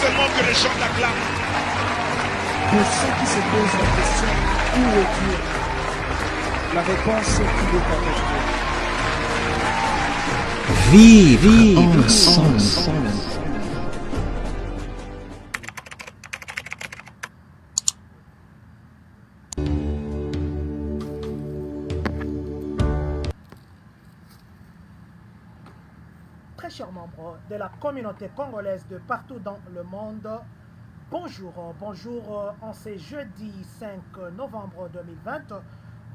seulement que les gens l'acclament. Pour ceux qui se posent la question, où est Dieu? La réponse est qu'il est avec nous. Vive ensemble. Très chers membres de la communauté congolaise de partout dans le monde, bonjour, bonjour en ce jeudi 5 novembre 2020,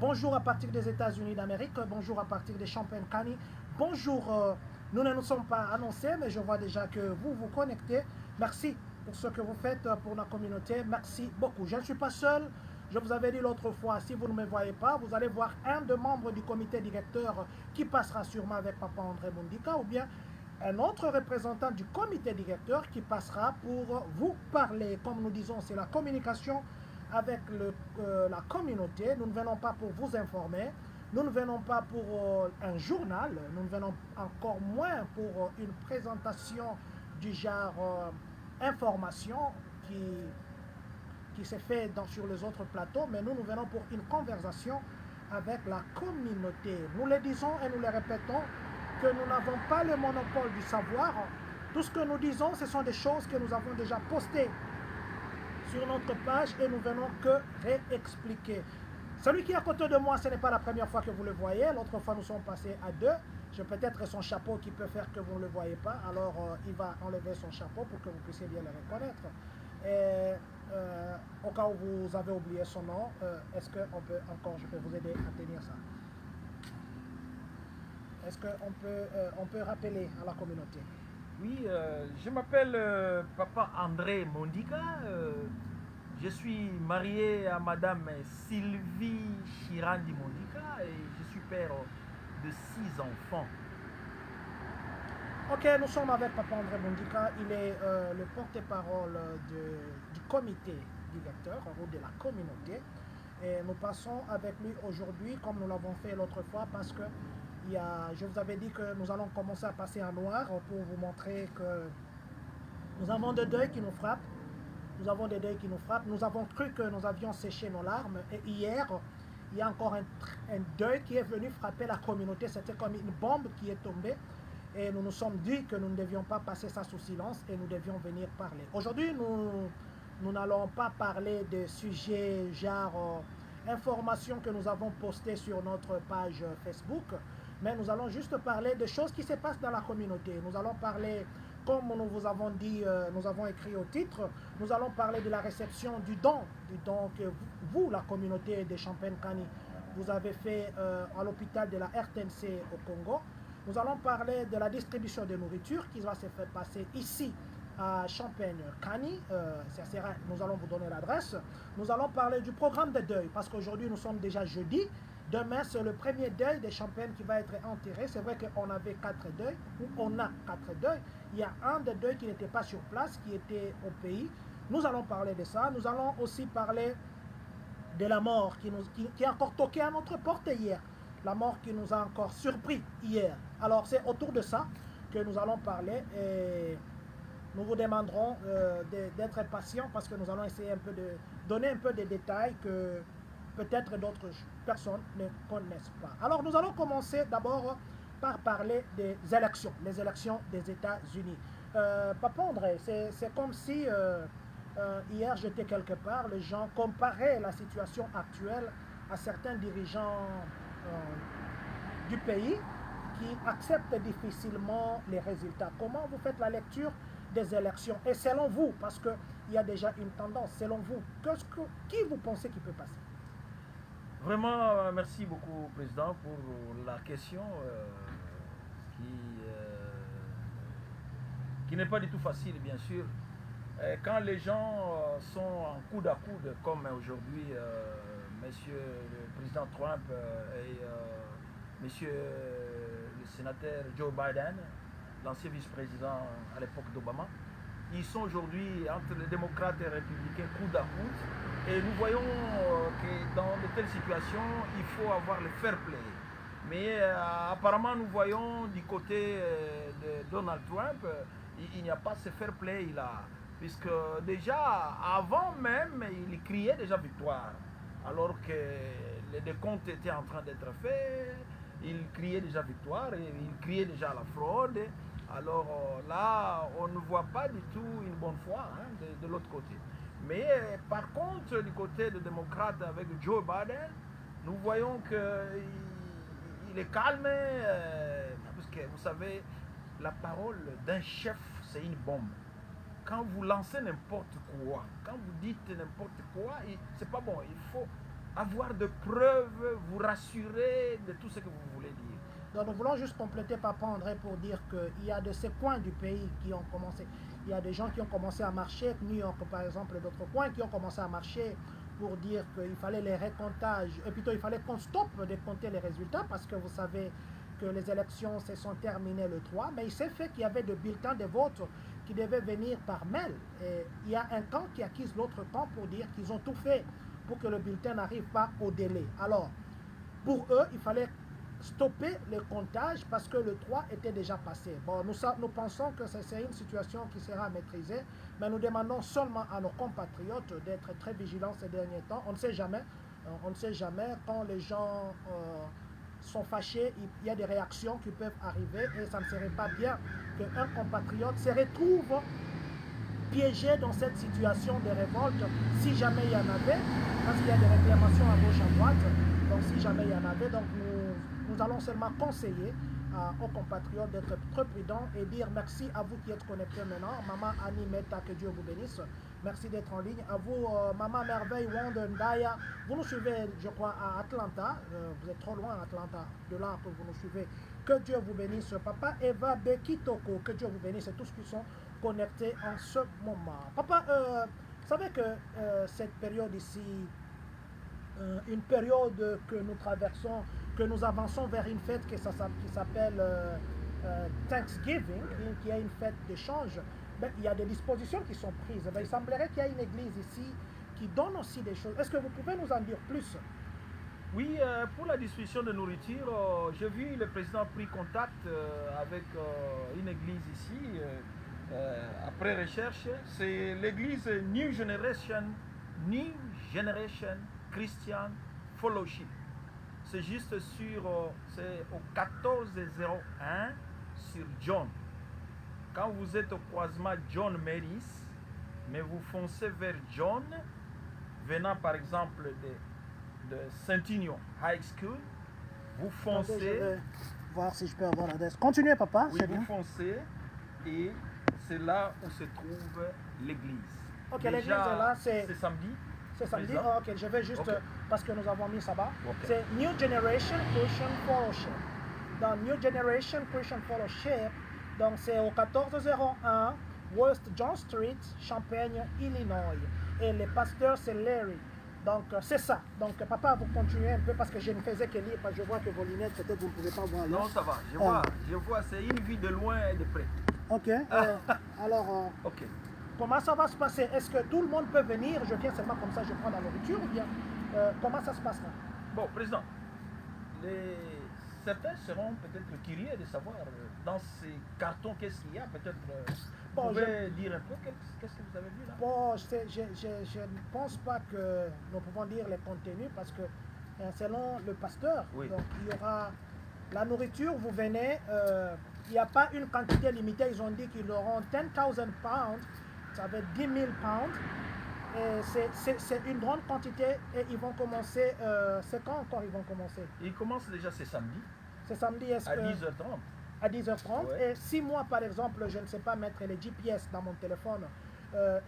bonjour à partir des États-Unis d'Amérique, bonjour à partir des Champagne-Cani, bonjour, nous ne nous sommes pas annoncés, mais je vois déjà que vous vous connectez. Merci pour ce que vous faites pour la communauté, merci beaucoup. Je ne suis pas seul, je vous avais dit l'autre fois, si vous ne me voyez pas, vous allez voir un des membres du comité directeur qui passera sûrement avec Papa André Mundika, ou bien un autre représentant du comité directeur qui passera pour vous parler. Comme nous disons, c'est la communication avec la communauté. Nous ne venons pas pour vous informer, nous ne venons pas pour un journal, nous ne venons encore moins pour une présentation du genre information qui se fait sur les autres plateaux, mais nous venons pour une conversation avec la communauté. Nous le disons et nous le répétons, que nous n'avons pas le monopole du savoir. Tout ce que nous disons, ce sont des choses que nous avons déjà postées sur notre page et nous venons que réexpliquer. Celui qui est à côté de moi, ce n'est pas la première fois que vous le voyez. L'autre fois, nous sommes passés à deux. J'ai peut-être son chapeau qui peut faire que vous ne le voyez pas. Alors, il va enlever son chapeau pour que vous puissiez bien le reconnaître. Et au cas où vous avez oublié son nom, est-ce que je peux vous aider à tenir ça? Est-ce qu'on peut rappeler à la communauté? Oui, je m'appelle Papa André Mundika. Je suis marié à Madame Sylvie Chirandi Mundika et je suis père de 6 enfants. Ok, nous sommes avec Papa André Mundika. Il est le porte-parole du comité directeur ou de la communauté. Et nous passons avec lui aujourd'hui, comme nous l'avons fait l'autre fois, parce que je vous avais dit que nous allons commencer à passer en noir pour vous montrer que nous avons des deuils qui nous frappent. Nous avons des deuils qui nous frappent. Nous avons cru que nous avions séché nos larmes. Et hier, il y a encore un deuil qui est venu frapper la communauté. C'était comme une bombe qui est tombée. Et nous nous sommes dit que nous ne devions pas passer ça sous silence et nous devions venir parler. Aujourd'hui, nous n'allons pas parler de sujets genre informations que nous avons postées sur notre page Facebook. Mais nous allons juste parler de choses qui se passent dans la communauté. Nous allons parler, comme nous vous avons dit, nous avons écrit au titre, nous allons parler de la réception du don que vous, la communauté de Champagne-Cani, vous avez fait à l'hôpital de la RTNC au Congo. Nous allons parler de la distribution de nourriture qui va se faire passer ici à Champagne-Cani. Nous allons vous donner l'adresse. Nous allons parler du programme de deuil parce qu'aujourd'hui nous sommes déjà jeudi. Demain, c'est le premier deuil des Champagnes qui va être enterré. C'est vrai qu'on avait 4 deuils, ou on a 4 deuils. Il y a un des deuils qui n'était pas sur place, qui était au pays. Nous allons parler de ça. Nous allons aussi parler de la mort qui a encore toqué à notre porte hier. La mort qui nous a encore surpris hier. Alors, c'est autour de ça que nous allons parler. Et nous vous demanderons d'être patients parce que nous allons essayer un peu de donner un peu de détails que peut-être d'autres personnes ne connaissent pas. Alors nous allons commencer d'abord par parler des élections, les élections des États-Unis. Papa André, c'est comme si hier j'étais quelque part, les gens comparaient la situation actuelle à certains dirigeants du pays qui acceptent difficilement les résultats. Comment vous faites la lecture des élections? Et selon vous, parce qu'il y a déjà une tendance, selon vous, qui vous pensez qui peut passer? Vraiment, merci beaucoup, Président, pour la question qui n'est pas du tout facile, bien sûr. Quand les gens sont en coude à coude, comme aujourd'hui, Monsieur le Président Trump et Monsieur le sénateur Joe Biden, l'ancien vice-président à l'époque d'Obama, ils sont aujourd'hui entre les démocrates et les républicains coude à coude. Et nous voyons que dans de telles situations, il faut avoir le fair play. Mais apparemment, nous voyons du côté de Donald Trump, il n'y a pas ce fair play là. puisque déjà avant même, il criait déjà victoire, alors que les décomptes étaient en train d'être faits, il criait déjà victoire, et il criait déjà la fraude. Alors là, on ne voit pas du tout une bonne foi hein, de l'autre côté. Mais par contre, du côté des démocrates avec Joe Biden, nous voyons qu'il est calme, parce que vous savez, la parole d'un chef, c'est une bombe. Quand vous lancez n'importe quoi, quand vous dites n'importe quoi, c'est pas bon. Il faut avoir de preuves, vous rassurer de tout ce que vous voulez dire. Donc nous voulons juste compléter Papa André pour dire qu'il y a de ces coins du pays qui ont commencé. Il y a des gens qui ont commencé à marcher, New York par exemple, et d'autres coins qui ont commencé à marcher pour dire qu'il fallait les récomptages, et plutôt il fallait qu'on stoppe de compter les résultats parce que vous savez que les élections se sont terminées le 3, mais il s'est fait qu'il y avait des bulletins de vote qui devaient venir par mail. Et il y a un camp qui accuse l'autre camp pour dire qu'ils ont tout fait pour que le bulletin n'arrive pas au délai. Alors, pour eux, il fallait stopper le comptage parce que le 3 était déjà passé. Bon, nous pensons que c'est une situation qui sera maîtrisée, mais nous demandons seulement à nos compatriotes d'être très vigilants ces derniers temps. On ne sait jamais quand les gens sont fâchés, il y a des réactions qui peuvent arriver et ça ne serait pas bien qu'un compatriote se retrouve piégé dans cette situation de révolte si jamais il y en avait, parce qu'il y a des réclamations à gauche, à droite. Donc si jamais il y en avait, donc nous allons seulement conseiller aux compatriotes d'être très prudents et dire merci à vous qui êtes connectés maintenant. Maman Annie Meta, que Dieu vous bénisse. Merci d'être en ligne. À vous, Maman Merveille, Wanda Ndaya. Vous nous suivez, je crois, à Atlanta. Vous êtes trop loin à Atlanta. De là que vous nous suivez. Que Dieu vous bénisse. Papa Eva Bekitoko, que Dieu vous bénisse. Et tous ceux qui sont connectés en ce moment. Papa, vous savez que cette période ici, une période que nous traversons, que nous avançons vers une fête qui s'appelle Thanksgiving, qui est une fête d'échange, ben, il y a des dispositions qui sont prises. Ben, il semblerait qu'il y a une église ici qui donne aussi des choses. Est-ce que vous pouvez nous en dire plus? Oui, pour la distribution de nourriture, j'ai vu le président pris contact avec une église ici. Après recherche, c'est l'église New Generation Christian Fellowship. C'est juste c'est au 1401 sur John. Quand vous êtes au croisement John Maris, mais vous foncez vers John, venant par exemple de Centennial High School, vous foncez. Attendez, je vais voir si je peux avoir l'adresse. Continuez, papa. Oui, vous foncez et c'est là où se trouve l'église. Ok, l'église est là, c'est samedi. C'est samedi. Oh, ok, je vais juste parce que nous avons mis ça bas. Okay. C'est New Generation Christian Fellowship. Dans New Generation Christian Fellowship, donc c'est au 1401 West John Street, Champaign, Illinois. Et le pasteur c'est Larry. Donc c'est ça. Donc papa, vous continuez un peu parce que je ne faisais que lire, parce que je vois que vos lunettes, peut-être vous ne pouvez pas voir. Non, ça va. Je vois, c'est une vue de loin et de près. Ok. Alors. Ok. Comment ça va se passer? Est-ce que tout le monde peut venir? Je viens seulement comme ça, je prends la nourriture ou bien comment ça se passera? Bon, président, certains seront peut-être curieux de savoir dans ces cartons qu'est-ce qu'il y a. Peut-être vous pouvez dire un peu qu'est-ce que vous avez vu là? Bon, je ne pense pas que nous pouvons dire les contenus parce que selon le pasteur, oui. Donc il y aura la nourriture, vous venez, il n'y a pas une quantité limitée, ils ont dit qu'ils auront 10,000 pounds. Ça va être 10 000 pounds. C'est une grande quantité et ils vont commencer. C'est quand encore ils vont commencer? Ils commencent déjà ce samedi. C'est samedi, est-ce à que. 10h30. À 10h30. Ouais. Et si moi, par exemple, je ne sais pas mettre les GPS dans mon téléphone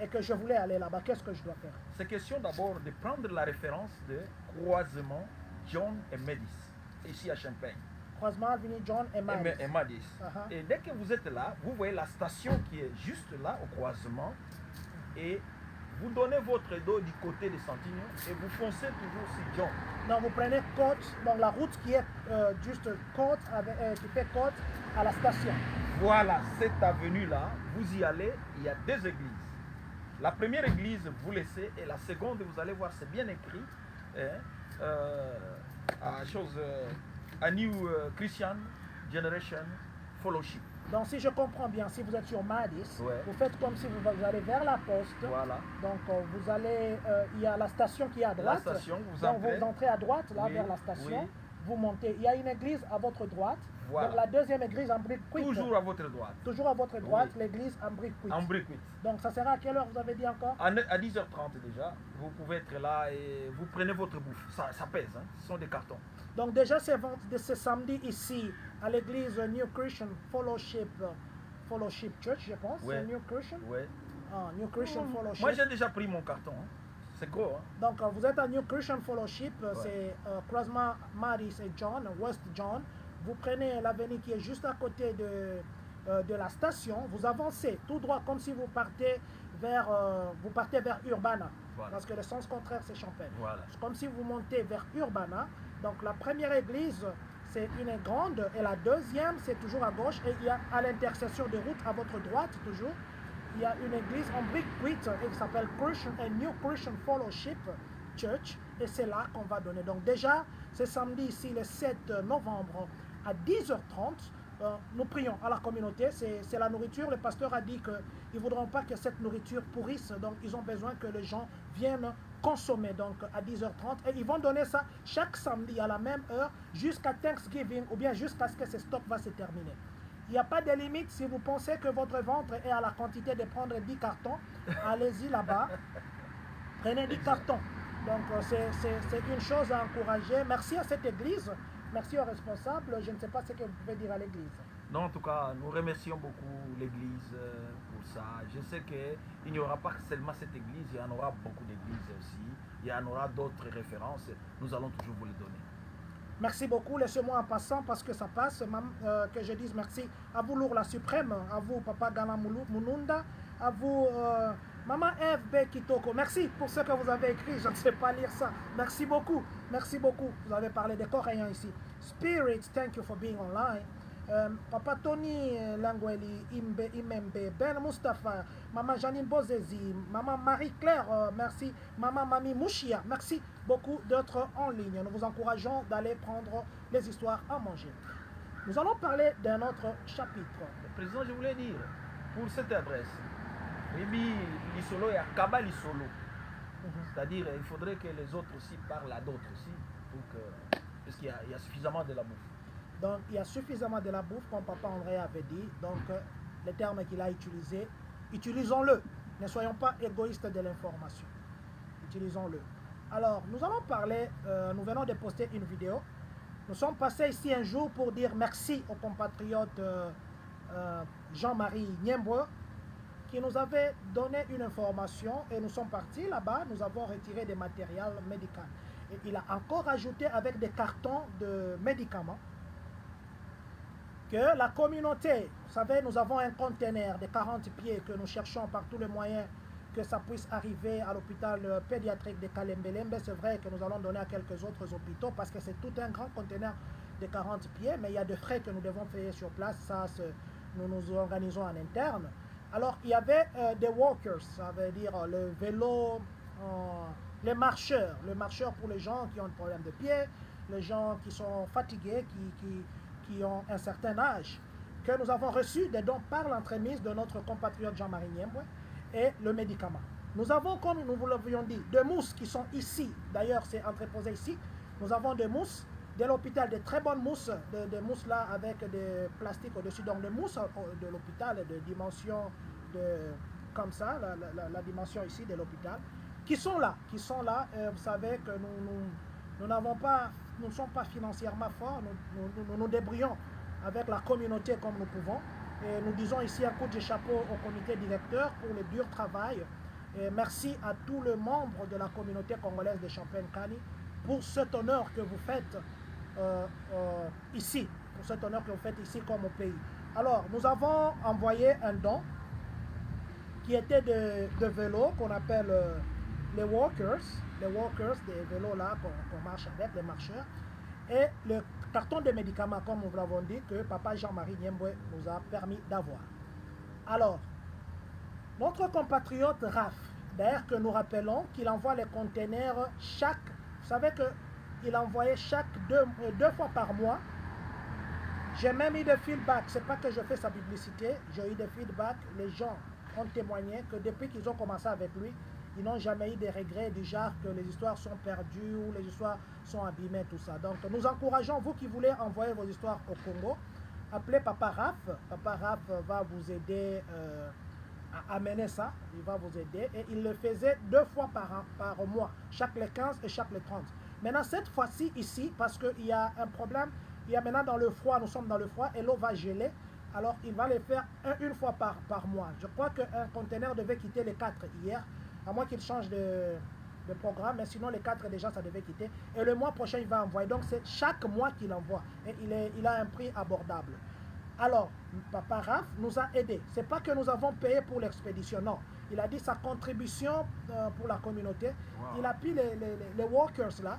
et que je voulais aller là-bas, qu'est-ce que je dois faire? C'est question d'abord de prendre la référence de croisement John et Médis, ici à Champaign. Croisement Avenue John et Madis. Et Madis. Et dès que vous êtes là, vous voyez la station qui est juste là au croisement et vous donnez votre dos du côté de Centennial et vous foncez toujours sur John. Donc vous prenez côte, donc la route qui est juste côte, qui fait côte à la station. Voilà, cette avenue-là, vous y allez, il y a deux églises. La première église, vous laissez, et la seconde, vous allez voir, c'est bien écrit, à New Christian Generation Fellowship. Donc si je comprends bien, si vous êtes sur Madis, Ouais. vous faites comme si vous allez vers la poste. Voilà. Donc vous allez, il y a la station qui est à droite. La station, vous Donc entrez. vous entrez à droite, là, Oui, vers la station. oui. Vous montez. Il y a une église à votre droite. Voilà. Donc la deuxième église en brique cuite. Toujours à votre droite. Toujours à votre droite, Oui. l'église en brique cuite. En brique cuite. Donc ça sera à quelle heure vous avez dit encore? À 10h30 déjà, vous pouvez être là et vous prenez votre bouffe. Ça pèse, hein. Ce sont des cartons. Donc déjà c'est samedi ici à l'église New Christian Fellowship Church, je pense. Ouais. C'est New Christian. Ouais. Ah, New Christian Fellowship. Moi j'ai déjà pris mon carton. Hein. C'est gros. Hein. Donc vous êtes à New Christian Fellowship, c'est croisement Madis et John, West John. Vous prenez l'avenue qui est juste à côté de la station. Vous avancez tout droit comme si vous partez vers Urbana. Voilà. Parce que le sens contraire c'est Champagne. Voilà. C'est comme si vous montez vers Urbana. Donc la première église c'est une grande et la deuxième c'est toujours à gauche et il y a à l'intersection de route à votre droite toujours. Il y a une église en brique cuite qui s'appelle New Christian Fellowship Church et c'est là qu'on va donner. Donc déjà, c'est samedi ici le 7 novembre à 10h30. Nous prions à la communauté, c'est la nourriture. Le pasteur a dit qu'ils ne voudront pas que cette nourriture pourrisse, donc ils ont besoin que les gens viennent consommer donc à 10h30 et ils vont donner ça chaque samedi à la même heure jusqu'à Thanksgiving ou bien jusqu'à ce que ce stock va se terminer. Il n'y a pas de limite. Si vous pensez que votre ventre est à la quantité de prendre 10 cartons, allez-y là-bas. Prenez 10 cartons. Donc c'est une chose à encourager. Merci à cette église. Merci aux responsables. Je ne sais pas ce que vous pouvez dire à l'église. Non, en tout cas, nous remercions beaucoup l'église pour ça. Je sais qu'il n'y aura pas seulement cette église, il y en aura beaucoup d'églises aussi. Il y en aura d'autres références. Nous allons toujours vous les donner. Merci beaucoup, laissez-moi en passant parce que ça passe, que je dise merci à vous Lourd la Suprême, à vous Papa Gana Mununda, à vous Maman Eve B. Kitoko. Merci pour ce que vous avez écrit, je ne sais pas lire ça. Merci beaucoup, vous avez parlé des Coréens ici. Spirit, thank you for being online. Papa Tony Langweli, Imembe, Ben Mustafa, Maman Janine Bozezi, Maman Marie-Claire, merci, Maman Mami Mouchia, merci beaucoup d'être en ligne. Nous vous encourageons d'aller prendre les histoires à manger. Nous allons parler d'un autre chapitre. Le président, je voulais dire, pour cette adresse, Ribi Lisolo et Akaba Lisolo. C'est-à-dire, il faudrait que les autres aussi parlent à d'autres aussi, parce qu'il y a suffisamment de la bouffe. Donc, il y a suffisamment de la bouffe, comme Papa André avait dit. Donc, les termes qu'il a utilisés, utilisons-le. Ne soyons pas égoïstes de l'information. Utilisons-le. Alors, nous allons parler, nous venons de poster une vidéo. Nous sommes passés ici un jour pour dire merci au compatriote Jean-Marie Niembwe, qui nous avait donné une information et nous sommes partis là-bas, nous avons retiré des matériels médicaux. Et il a encore ajouté avec des cartons de médicaments que la communauté, vous savez, nous avons un conteneur de 40 pieds que nous cherchons par tous les moyens que ça puisse arriver à l'hôpital pédiatrique de Kalembelembe. C'est vrai que nous allons donner à quelques autres hôpitaux parce que c'est tout un grand conteneur de 40 pieds, mais il y a des frais que nous devons payer sur place, ça nous nous organisons en interne. Alors il y avait des walkers, ça veut dire le vélo, les marcheurs pour les gens qui ont un problème de pied, les gens qui sont fatigués, qui ont un certain âge, que nous avons reçu des dons par l'entremise de notre compatriote Jean-Marie Niembwe et le médicament. Nous avons, comme nous vous l'avions dit, des mousses qui sont ici, d'ailleurs c'est entreposé ici, nous avons des mousses de l'hôpital, de très bonnes mousses, des mousses là avec des plastiques au-dessus, donc des mousses de l'hôpital de dimension comme ça, la dimension ici de l'hôpital, qui sont là, vous savez que nous n'avons pas, nous ne sommes pas financièrement forts, nous débrouillons avec la communauté comme nous pouvons. Et nous disons ici un coup de chapeau au comité directeur pour le dur travail. Et merci à tous les membres de la communauté congolaise de Champagne-Kani pour cet honneur que vous faites ici, comme au pays. Alors, nous avons envoyé un don qui était de vélos qu'on appelle les walkers, des vélos là qu'on marche avec, les marcheurs, et le carton de médicaments, comme nous l'avons dit, que Papa Jean-Marie Niembwe nous a permis d'avoir. Alors, notre compatriote Raph, d'ailleurs que nous rappelons qu'il envoie les conteneurs vous savez qu'il envoyait chaque deux fois par mois, J'ai même eu des feedbacks. C'est pas que je fais sa publicité. J'ai eu des feedbacks. Les gens ont témoigné que depuis qu'ils ont commencé avec lui, ils n'ont jamais eu des regrets du genre que les histoires sont perdues ou les histoires sont abîmées, tout ça. Donc nous encourageons, vous qui voulez envoyer vos histoires au Congo, appelez Papa Raph. Papa Raph va vous aider à amener ça. Il va vous aider. Et il le faisait 2 fois par mois, chaque les 15 et chaque les 30. Maintenant, cette fois-ci, ici, parce qu'il y a un problème, il y a maintenant dans le froid, nous sommes dans le froid et l'eau va geler. Alors, il va les faire une fois par mois. Je crois qu'un conteneur devait quitter les 4 hier, à moins qu'il change de programme, mais sinon les 4 déjà, ça devait quitter. Et le mois prochain, il va envoyer. Donc, c'est chaque mois qu'il envoie. Et il a un prix abordable. Alors, Papa Raph nous a aidés. Ce n'est pas que nous avons payé pour l'expédition, non. Il a dit sa contribution pour la communauté. Wow. Il a pris les walkers là.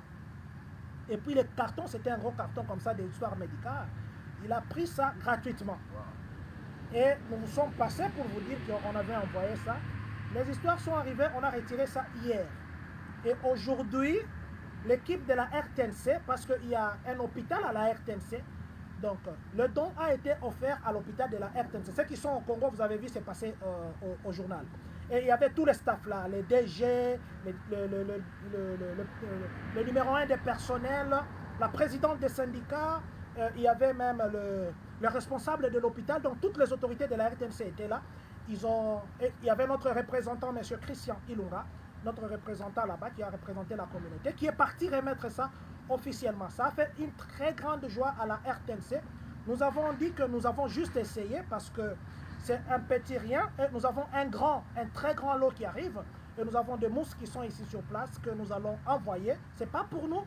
Et puis les cartons, c'était un gros carton comme ça, des histoires médicales. Il a pris ça gratuitement. Wow. Et nous nous sommes passés pour vous dire qu'on avait envoyé ça. Les histoires sont arrivées, on a retiré ça hier. Et aujourd'hui, l'équipe de la RTNC, parce qu'il y a un hôpital à la RTNC, donc le don a été offert à l'hôpital de la RTNC. Ceux qui sont au Congo, vous avez vu, c'est passé au journal. Et il y avait tous les staffs là, les DG, le numéro 1 des personnels, la présidente des syndicats, il y avait même le responsable de l'hôpital, donc toutes les autorités de la RTNC étaient là. Il y avait notre représentant, M. Christian Ilunga, notre représentant là-bas qui a représenté la communauté, qui est parti remettre ça officiellement. Ça a fait une très grande joie à la RTNC. Nous avons dit que nous avons juste essayé parce que c'est un petit rien et nous avons un très grand lot qui arrive et nous avons des mousses qui sont ici sur place que nous allons envoyer. C'est pas pour nous,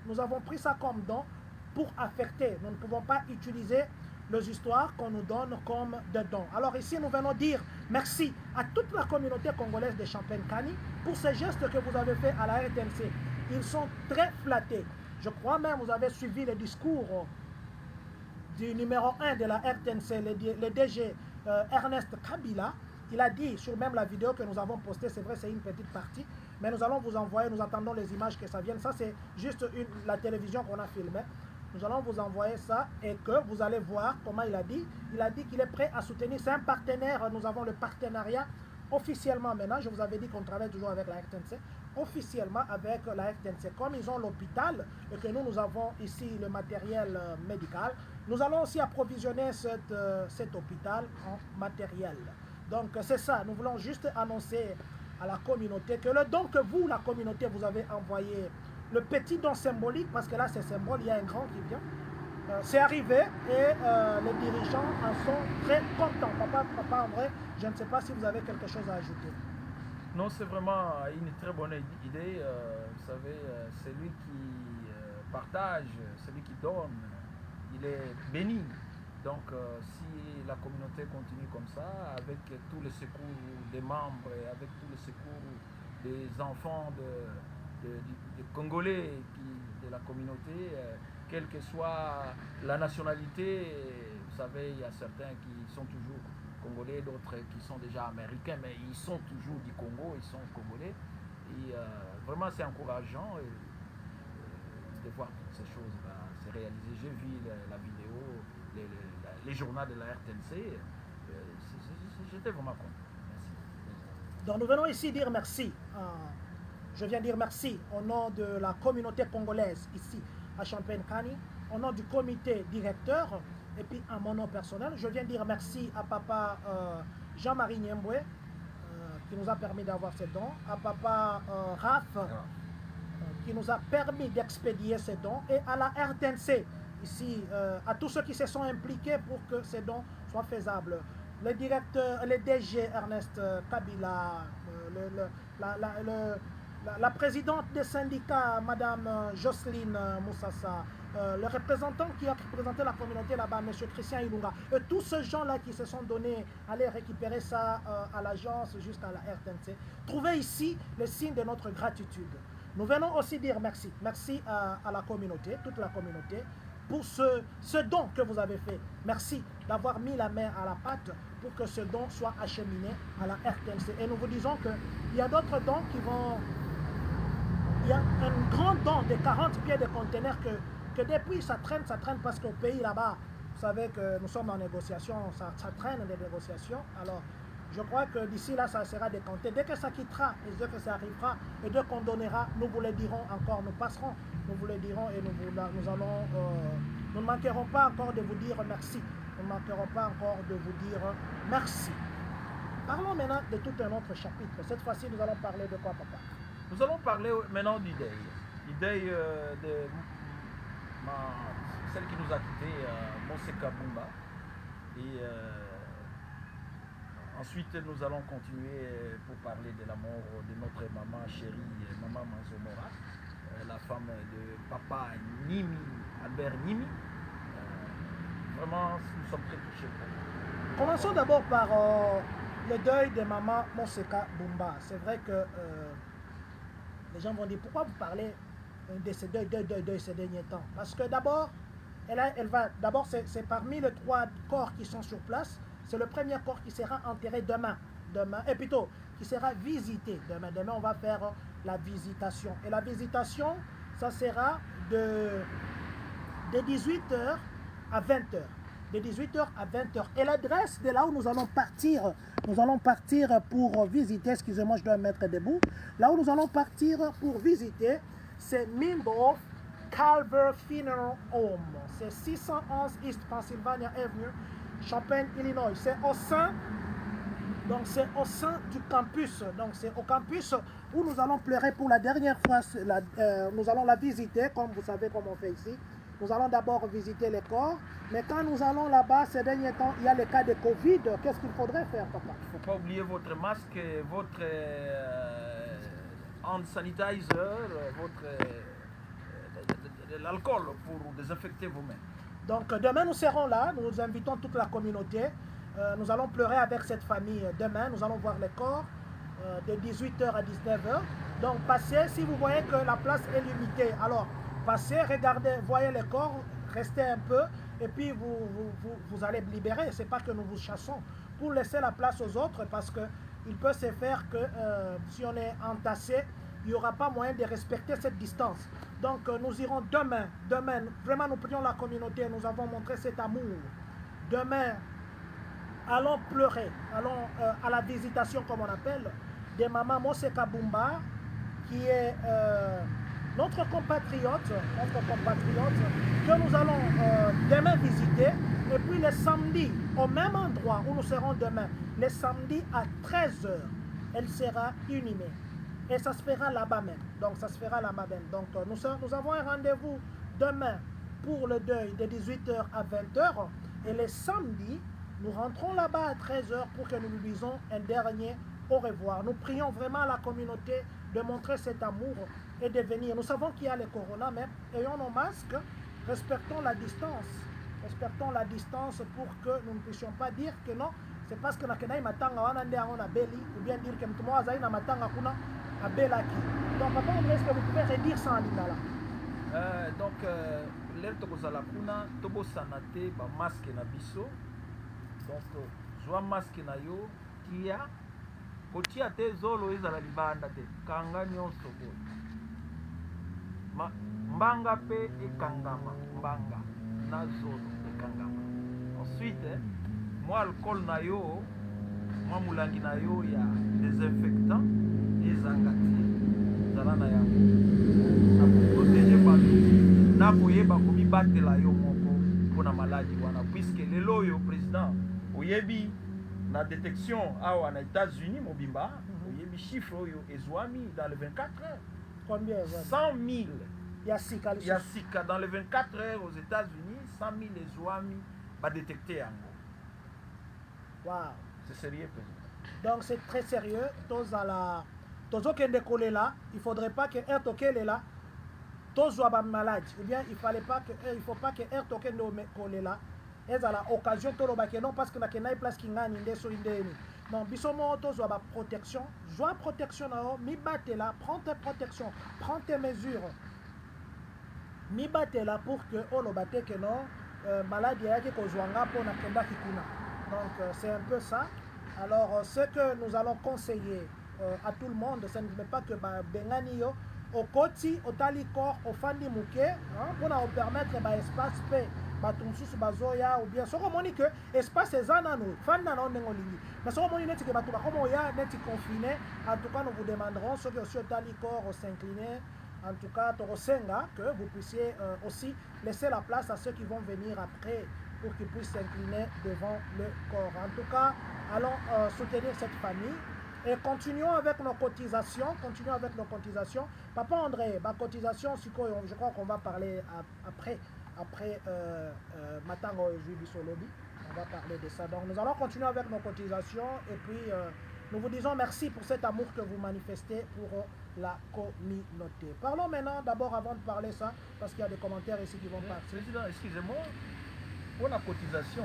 nous avons pris ça comme don pour affecter. Nous ne pouvons pas utiliser les histoires qu'on nous donne comme des dons. Alors ici, nous venons dire merci à toute la communauté congolaise de Champagne-Kani pour ces gestes que vous avez fait à la RTNC. Ils sont très flattés. Je crois même, vous avez suivi le discours du numéro 1 de la RTNC, le DG Ernest Kabila. Il a dit sur même la vidéo que nous avons postée, c'est vrai, c'est une petite partie, mais nous allons vous envoyer, nous attendons les images que ça vienne. Ça, c'est juste la télévision qu'on a filmée. Nous allons vous envoyer ça et que vous allez voir comment il a dit. Il a dit qu'il est prêt à soutenir. C'est un partenaire. Nous avons le partenariat officiellement maintenant. Je vous avais dit qu'on travaille toujours avec la RTNC. Officiellement avec la RTNC. Comme ils ont l'hôpital et que nous avons ici le matériel médical, nous allons aussi approvisionner cet hôpital en matériel. Donc c'est ça. Nous voulons juste annoncer à la communauté que le don que vous, la communauté, vous avez envoyé, le petit don symbolique, parce que là c'est symbole, il y a un grand qui vient, c'est arrivé et les dirigeants en sont très contents. Papa André, je ne sais pas si vous avez quelque chose à ajouter. Non, c'est vraiment une très bonne idée. Vous savez, celui qui partage, celui qui donne, il est béni. Donc si la communauté continue comme ça, avec tous les secours des membres et avec tous les secours des enfants des Congolais de la communauté, quelle que soit la nationalité, vous savez, il y a certains qui sont toujours Congolais, d'autres qui sont déjà américains, mais ils sont toujours du Congo, ils sont Congolais. Et vraiment, c'est encourageant de voir toutes ces choses-là se réaliser. J'ai vu la vidéo, les journaux de la RTNC, j'étais vraiment content. Merci. Donc nous venons ici dire merci. Je viens dire merci au nom de la communauté congolaise ici à Champagne-Kani, au nom du comité directeur et puis à mon nom personnel. Je viens dire merci à papa Jean-Marie Niemboué qui nous a permis d'avoir ces dons, à papa Raph qui nous a permis d'expédier ces dons et à la RTNC ici, à tous ceux qui se sont impliqués pour que ces dons soient faisables. Le directeur, le DG Ernest Kabila, la présidente des syndicats, Madame Jocelyne Moussassa, le représentant qui a représenté la communauté là-bas, M. Christian Ilunga, et tous ces gens-là qui se sont donnés à aller récupérer ça à l'agence jusqu'à la RTNC. Trouvez ici le signe de notre gratitude. Nous venons aussi dire merci. Merci à la communauté, toute la communauté, pour ce don que vous avez fait. Merci d'avoir mis la main à la pâte pour que ce don soit acheminé à la RTNC. Et nous vous disons qu'il y a d'autres dons qui vont... Il y a un grand don de 40 pieds de conteneurs que depuis ça traîne parce qu'au pays là-bas, Vous savez que nous sommes en négociation, ça traîne des négociations. Alors, je crois que d'ici là, ça sera décanté. Dès que ça quittera et dès que ça arrivera et dès qu'on donnera, nous vous le dirons encore, nous passerons, nous vous le dirons et nous ne manquerons pas encore de vous dire merci. Nous ne manquerons pas encore de vous dire merci. Parlons maintenant de tout un autre chapitre. Cette fois-ci, nous allons parler de quoi, papa? Nous allons parler maintenant d'Idei. Idei de celle qui nous a quittés, Monseka Bumba. Et ensuite, nous allons continuer pour parler de la mort de notre maman chérie, maman Manzomora, la femme de papa Nimi, Albert Nimi. Vraiment, nous sommes très touchés. Commençons d'abord par le deuil de maman Monseka Bumba. C'est vrai que les gens vont dire pourquoi vous parlez de ces deuils ces derniers temps. Parce que d'abord, d'abord c'est parmi les 3 corps qui sont sur place, c'est le premier corps qui sera enterré demain, et plutôt qui sera visité demain. Demain, on va faire la visitation. Et la visitation, ça sera de 18h à 20h. De 18h à 20h. Et l'adresse de là où nous allons partir pour visiter, excusez-moi, je dois me mettre debout. Là où nous allons partir pour visiter, c'est Mimbo Calvary Funeral Home. C'est 611 East Pennsylvania Avenue, Champaign, Illinois. C'est au sein du campus. Donc c'est au campus où nous allons pleurer pour la dernière fois. Nous allons la visiter, comme vous savez comme on fait ici. Nous allons d'abord visiter les corps, mais quand nous allons là-bas, ces derniers temps, il y a le cas de Covid. Qu'est-ce qu'il faudrait faire, papa? Il ne faut pas oublier votre masque, votre hand sanitizer, l'alcool pour désinfecter vos mains. Donc demain, nous serons là. Nous invitons toute la communauté. Nous allons pleurer avec cette famille demain. Nous allons voir les corps de 18h à 19h. Donc passez, si vous voyez que la place est limitée, alors passez, regardez, voyez les corps, restez un peu et puis vous allez libérer. Ce n'est pas que nous vous chassons pour laisser la place aux autres parce qu'il peut se faire que si on est entassé, il n'y aura pas moyen de respecter cette distance. Donc nous irons demain, vraiment nous prions la communauté, nous avons montré cet amour. Demain, allons pleurer, allons à la visitation comme on appelle, de maman Monseka Bumba qui est notre compatriote que nous allons demain visiter. Et puis le samedi, au même endroit où nous serons demain, le samedi à 13h, elle sera inhumée. Et ça se fera là-bas même. Donc ça se fera là-bas même. Donc nous avons un rendez-vous demain pour le deuil de 18h à 20h. Et le samedi, nous rentrons là-bas à 13h pour que nous lui disions un dernier au revoir. Nous prions vraiment à la communauté de montrer cet amour et de venir. Nous savons qu'il y a le corona, mais ayons nos masques, respectons la distance. Respectons la distance pour que nous ne puissions pas dire que non, c'est parce que nous avons matanga wana nde on a beli, ou bien dire que nous avons na matanga kuna a belaki. Donc papa, est-ce que vous pouvez redire ça en lingala? Donc l'air tokozala kuna tobo sanate ba masque na biso. Donc zwa masque na yo tia kotia te zolo ezala libanda te kanga nyonso boye mbanga pe ekangama mbanga na zolo ekangama. Ensuite moi alcool na yo moi mulangi na yo ya désinfectant ezanga te zala na yango na protéger bato na koyeba komibatela yo moko mpona maladi wana puisque lelo oyo président oyebi na détection awa na États-Unis mobimba oyebi chiffre oyo ezwami dans les 24 heures. Combien? 100 000 Yassika dans les 24 heures aux États-Unis 100 000 ezwami ba détecter yango. Wow. C'est sérieux président. Donc c'est très sérieux. Tozo kende kolela, il faudrait pas que air tokele là tozo ba maladie ou bien il faut pas que air tokende kolela ezala occasion to lobake non parce que na kenai place kingani ndeso indeni. Donc biso mo tozo ba protection, joie protection na mi batela, prends tes protections, prends tes mesures. Mi batela pour que olobate que non maladie yake kozwanga pona kenda kikuna. Donc c'est un peu ça. Alors ce que nous allons conseiller à tout le monde, ce n'est pas que bengani yo au koti au talikor au fandi muke pour nous permettre ba espace paix bato mosusu bazoya ou bien soko omoni ke espace eza nano fandi na nao ndenge olingi mais soko omoni neti ke bato bakoma oya neti confiné en tout cas nous vous demanderons soki aussi otali corps s'incliner en tout cas tokosenga que vous puissiez aussi laisser la place à ceux qui vont venir après pour qu'ils puissent s'incliner devant le corps. En tout cas, allons soutenir cette famille et continuons avec nos cotisations. Papa André, ma cotisation, je crois qu'on va parler après Matango et Jules Solobi. On va parler de ça. Donc nous allons continuer avec nos cotisations et puis nous vous disons merci pour cet amour que vous manifestez pour la communauté. Parlons maintenant, d'abord avant de parler ça, parce qu'il y a des commentaires ici qui vont partir. Président, excusez-moi, pour la cotisation,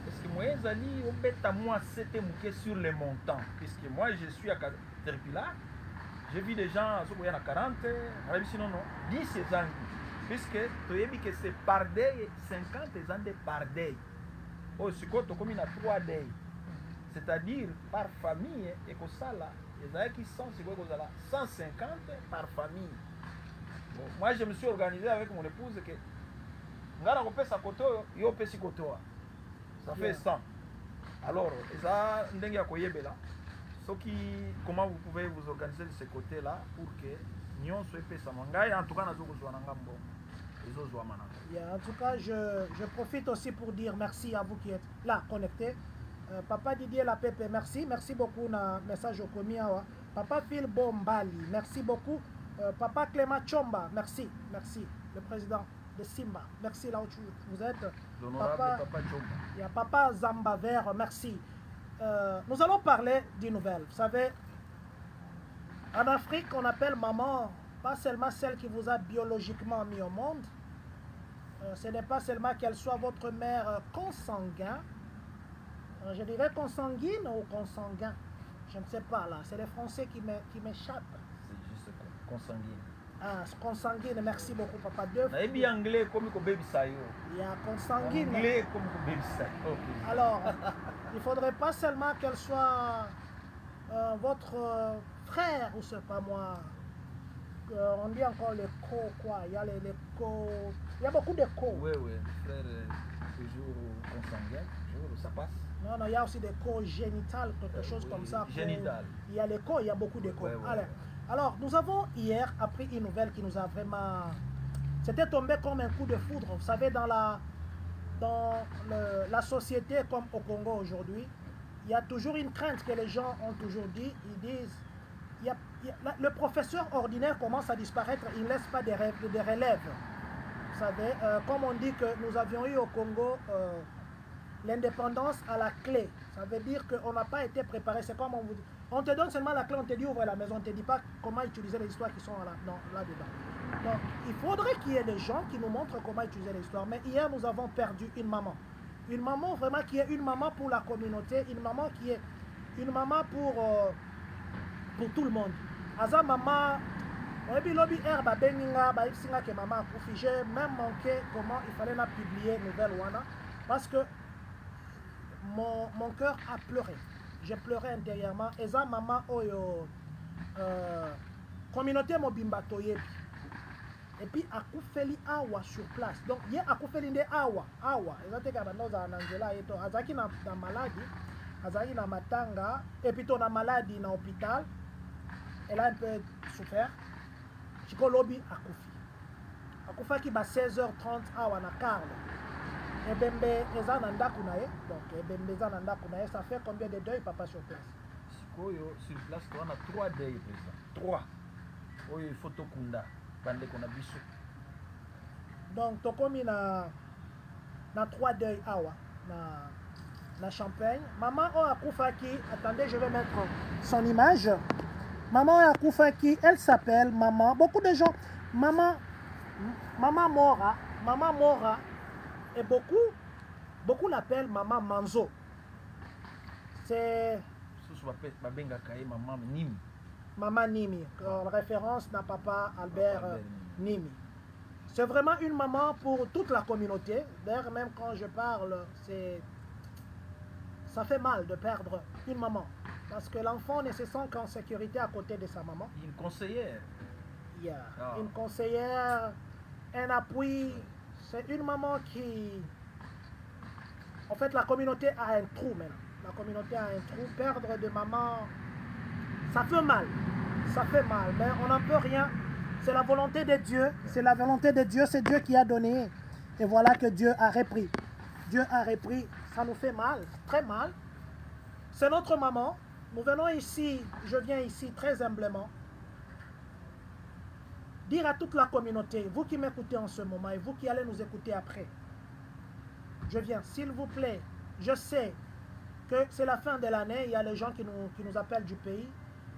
est-ce que moi, Zali, on met à moi 7 mouquets sur les montants? Puisque moi, je suis à Caterpillar, j'ai vu des gens, il y en a 40, sinon non, 10 ans. Puisque tu as dit que c'est par day, 50 ans de par day. Oh, c'est quoi, tu as commis 3 days. C'est-à-dire par famille, et que ça là, les qui sont, c'est quoi que ça là, 150 par famille. Bon, moi, je me suis organisé avec mon épouse que ngana kopesa koto yo pesi koto ça fait 100. Alors ça ndenge ya koyebela soki comment vous pouvez vous organiser de ce côté là pour que nyonso epesa mangai en tout cas nazo kozwa nanga mbo ezozwa mananga. En tout cas je profite aussi pour dire merci à vous qui êtes là connectés. Papa Didier La Pepe, merci beaucoup na message au commis. Papa Phil Bombali, merci beaucoup. Papa Clément Chomba, merci le président de Simba, merci là où vous êtes. L'honorable Papa Chomba. Il y a Papa Zamba Vert, merci. Nous allons parler d'une nouvelle. Vous savez, en Afrique, on appelle maman pas seulement celle qui vous a biologiquement mis au monde. Ce n'est pas seulement qu'elle soit votre mère consanguine. Je dirais consanguine ou consanguin. Je ne sais pas là. C'est les Français qui m'échappent. C'est juste consanguine. Ah, consanguine, merci beaucoup, papa. Deux fois. Il y a anglais comme baby sayo. Il y a consanguine. Anglais comme baby sayo. Okay. Alors, il ne faudrait pas seulement qu'elle soit votre frère, ou c'est pas moi. On dit encore les co, quoi. Il y a les co. Il y a beaucoup de co. Oui, frère, toujours consanguin, toujours, ça passe. Non, il y a aussi des co génitales, quelque chose comme ça. Génital. Il y a les co, il y a beaucoup de co. Ouais. Alors, nous avons hier appris une nouvelle qui nous a vraiment... C'était tombé comme un coup de foudre. Vous savez, dans la société comme au Congo aujourd'hui, il y a toujours une crainte que les gens ont toujours dit. Ils disent, le professeur ordinaire commence à disparaître, il ne laisse pas des relèves. Vous savez, comme on dit que nous avions eu au Congo l'indépendance à la clé. Ça veut dire qu'on n'a pas été préparé. C'est comme on vous dit. On te donne seulement la clé, on te dit ouvre la maison, on ne te dit pas comment utiliser les histoires qui sont là-dedans. Donc, il faudrait qu'il y ait des gens qui nous montrent comment utiliser les histoires. Mais hier, nous avons perdu une maman. Une maman vraiment qui est une maman pour la communauté, une maman qui est une maman pour tout le monde. Aza maman, j'ai même manqué comment il fallait la publier nouvelle Wana parce que mon cœur a pleuré. J'ai pleuré intérieurement. Et ça, maman, oyo, communauté mobimba toyebi. Et puis, akufeli awa sur place. Donc, il y a akufeli nde awa. Et ça, c'est quand nous avons Angela et tout. Azaki na maladie, azaki na matanga. Et puis, ton a maladie na hôpital. Elle a un peu souffert. Chiko lobi akufi. Akufa qui va 16h30 awa na Carle. Ebembe eza na ndaku na ye. Donc ebembe eza na ndaku na ye. Ça fait combien de deuils papa sur place? Sikoyo sur place on a 3 deuils président. 3. Oyo il faut tokunda bande kona biso. Donc tokomi na 3 deuils awa na Champagne. Maman o akufaki, attendez, je vais mettre son image. Maman akufaki, elle s'appelle maman. Beaucoup de gens maman Mora. Et beaucoup l'appellent Maman Manzo. C'est... Maman Nimi. Maman Nimi, en référence à papa Albert Nimi. C'est vraiment une maman pour toute la communauté. D'ailleurs, même quand je parle, ça fait mal de perdre une maman. Parce que l'enfant ne se sent qu'en sécurité à côté de sa maman. Une conseillère. Une conseillère, un appui. C'est une maman qui... En fait, la communauté a un trou maintenant. La communauté a un trou. Perdre de maman, ça fait mal. Ça fait mal, mais on n'en peut rien. C'est la volonté de Dieu. C'est la volonté de Dieu. C'est Dieu qui a donné. Et voilà que Dieu a repris. Dieu a repris. Ça nous fait mal, très mal. C'est notre maman. Nous venons ici, je viens ici très humblement, dire à toute la communauté, vous qui m'écoutez en ce moment et vous qui allez nous écouter après, je viens, s'il vous plaît, je sais que c'est la fin de l'année, il y a les gens qui nous appellent du pays.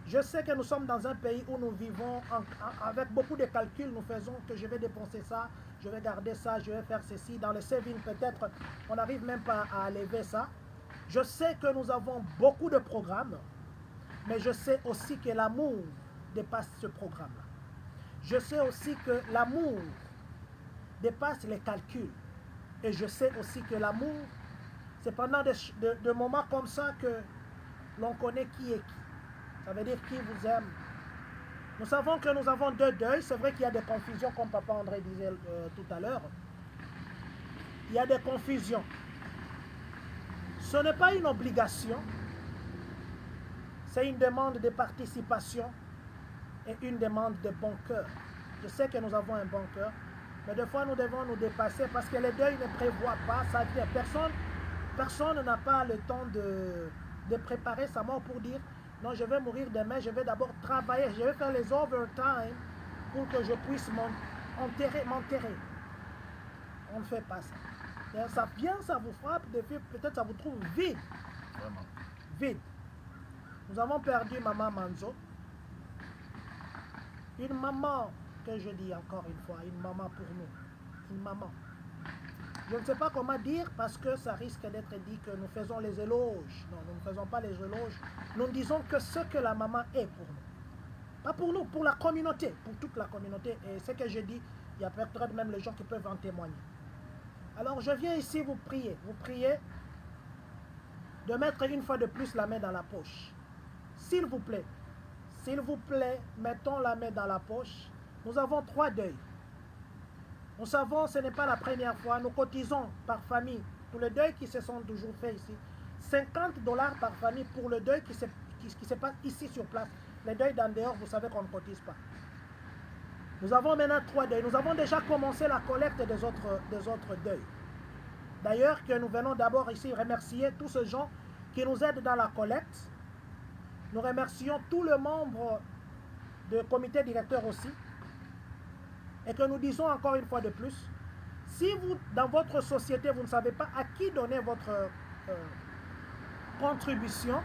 Je sais que nous sommes dans un pays où nous vivons avec beaucoup de calculs, nous faisons que je vais dépenser ça, je vais garder ça, je vais faire ceci. Dans les savings, peut-être, on n'arrive même pas à lever ça. Je sais que nous avons beaucoup de programmes, mais je sais aussi que l'amour dépasse ce programme-là. Je sais aussi que l'amour dépasse les calculs. Et je sais aussi que l'amour, c'est pendant des moments comme ça que l'on connaît qui est qui. Ça veut dire qui vous aime. Nous savons que nous avons deux deuils. C'est vrai qu'il y a des confusions, comme Papa André disait tout à l'heure. Il y a des confusions. Ce n'est pas une obligation. C'est une demande de participation et une demande de bon cœur. Je sais que nous avons un bon cœur, mais des fois nous devons nous dépasser parce que les deuils ne prévoient pas sa vie. Personne n'a pas le temps de préparer sa mort pour dire non, je vais mourir demain, je vais d'abord travailler, je vais faire les overtime pour que je puisse m'enterrer. On ne fait pas ça. Et ça vient, ça vous frappe, peut-être ça vous trouve vide. Vraiment. Vide. Nous avons perdu Maman Manzo. Une maman, que je dis encore une fois, une maman pour nous. Une maman. Je ne sais pas comment dire parce que ça risque d'être dit que nous faisons les éloges. Non, nous ne faisons pas les éloges. Nous disons que ce que la maman est pour nous. Pas pour nous, pour la communauté, pour toute la communauté. Et ce que je dis, il y a peut-être même les gens qui peuvent en témoigner. Alors je viens ici vous prier de mettre une fois de plus la main dans la poche. S'il vous plaît, mettons la main dans la poche. Nous avons 3 deuils. Nous savons, ce n'est pas la première fois, nous cotisons par famille pour le deuil qui se sont toujours faits ici. $50 par famille pour le deuil qui se passe ici sur place. Les deuils d'en dehors, vous savez qu'on ne cotise pas. Nous avons maintenant 3 deuils. Nous avons déjà commencé la collecte des autres deuils. D'ailleurs, que nous venons d'abord ici remercier tous ces gens qui nous aident dans la collecte. Nous remercions tous les membres du comité directeur aussi. Et que nous disons encore une fois de plus, si vous, dans votre société, vous ne savez pas à qui donner votre contribution,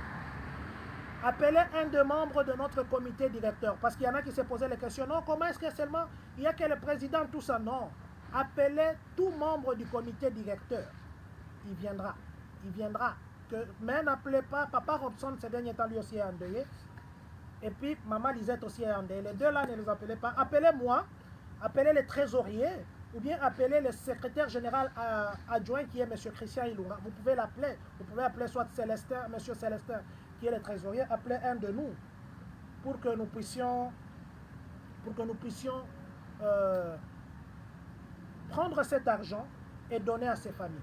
appelez un des membres de notre comité directeur. Parce qu'il y en a qui se posaient les questions, non, comment est-ce que seulement, il n'y a que le président, tout ça, non. Appelez tout membre du comité directeur. Il viendra. Mais n'appelez pas, Papa Robson, ce dernier temps, lui aussi est endeuillé. Et puis, Maman Lisette aussi est endeuillée. Les deux là, ne les appelez pas. Appelez-moi. Appelez les trésoriers ou bien appelez le secrétaire général adjoint qui est M. Christian Ilunga. Vous pouvez l'appeler. Vous pouvez appeler soit Célestin, M. Célestin qui est le trésorier. Appelez un de nous pour que nous puissions prendre cet argent et donner à ces familles.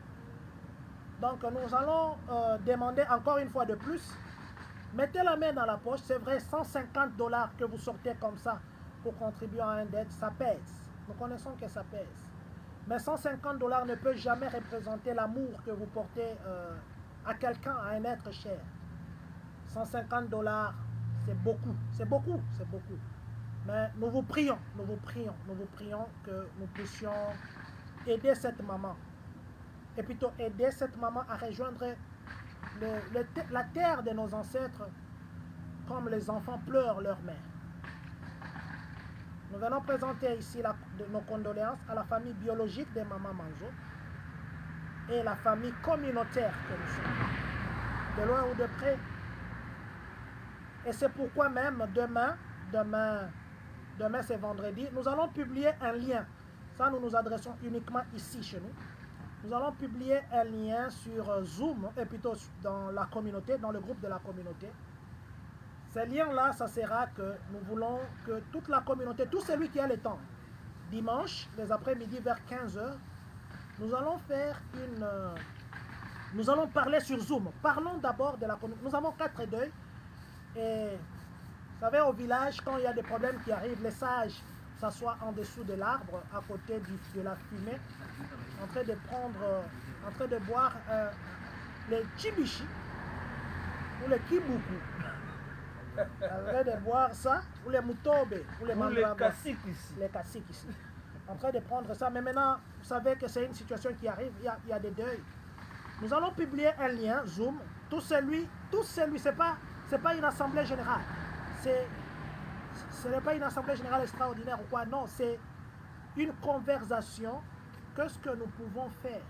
Donc nous allons demander encore une fois de plus. Mettez la main dans la poche. C'est vrai, $150 que vous sortez comme ça pour contribuer à un dette, ça pèse. Nous connaissons que ça pèse. Mais $150 ne peut jamais représenter l'amour que vous portez à quelqu'un, à un être cher. $150, c'est beaucoup. Mais nous vous prions que nous puissions aider cette maman. Et plutôt aider cette maman à rejoindre la terre de nos ancêtres comme les enfants pleurent leur mère. Nous venons présenter ici nos condoléances à la famille biologique de Maman Manzo et la famille communautaire que nous sommes, de loin ou de près. Et c'est pourquoi même demain c'est vendredi, nous allons publier un lien. Ça, nous nous adressons uniquement ici chez nous. Nous allons publier un lien sur Zoom, et plutôt dans la communauté, dans le groupe de la communauté. Ce lien-là, ça sera que nous voulons que toute la communauté, tout celui qui a le temps, dimanche, les après-midi vers 15h, nous allons faire nous allons parler sur Zoom. Parlons d'abord de la communauté. Nous avons 4 deuils. Et vous savez, au village, quand il y a des problèmes qui arrivent, les sages s'assoient en dessous de l'arbre, à côté de la fumée, en train de boire les chibichi ou les kibuku. En train de boire ça, ou les mutobe, ou les mandragora. Les caciques ici. En train de prendre ça. Mais maintenant, vous savez que c'est une situation qui arrive, il y a des deuils. Nous allons publier un lien, Zoom. Tout celui, c'est pas une assemblée générale. Ce n'est pas une assemblée générale extraordinaire ou quoi. Non, c'est une conversation. Qu'est-ce que nous pouvons faire?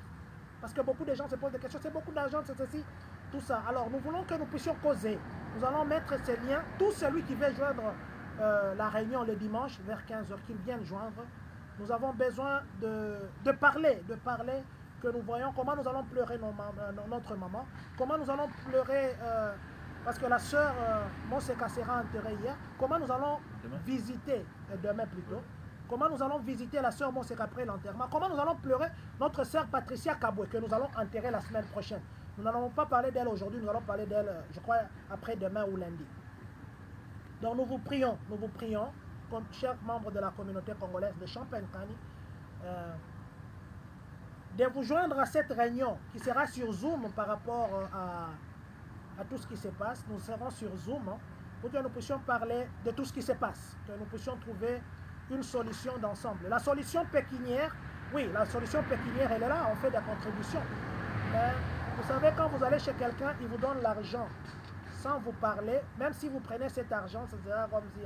Parce que beaucoup de gens se posent des questions. C'est beaucoup d'argent, c'est ceci, tout ça. Alors, nous voulons que nous puissions causer. Nous allons mettre ces liens. Tout celui qui veut joindre la réunion le dimanche vers 15h, qu'il vienne joindre. Nous avons besoin de parler, que nous voyons comment nous allons pleurer notre maman, comment nous allons pleurer, parce que la sœur Monseka sera enterrée hier, comment nous allons visiter, demain plutôt, comment nous allons visiter la sœur Monseka après l'enterrement, comment nous allons pleurer notre sœur Patricia Kaboué, que nous allons enterrer la semaine prochaine. Nous n'allons pas parler d'elle aujourd'hui, nous allons parler d'elle, je crois, après-demain ou lundi. Donc nous vous prions, comme chers membres de la communauté congolaise de Champagne-Kani, de vous joindre à cette réunion qui sera sur Zoom par rapport à tout ce qui se passe. Nous serons sur Zoom pour que nous puissions parler de tout ce qui se passe, que nous puissions trouver une solution d'ensemble. La solution pécuniaire, oui, la solution pécuniaire, elle est là, on fait des contributions. Mais vous savez, quand vous allez chez quelqu'un, il vous donne l'argent sans vous parler, même si vous prenez cet argent, ça sera comme si...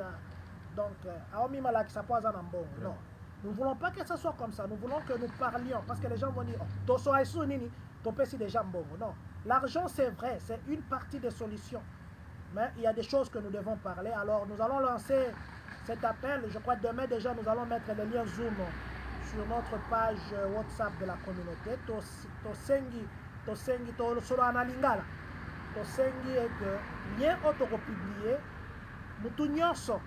Donc, non. Nous ne voulons pas que ce soit comme ça. Nous voulons que nous parlions. Parce que les gens vont dire, non. L'argent, c'est vrai. C'est une partie des solutions. Mais il y a des choses que nous devons parler. Alors, nous allons lancer cet appel. Je crois que demain, déjà, nous allons mettre le lien Zoom sur notre page WhatsApp de la communauté. Tosengi, et que lien autopublié. Mutu nyonso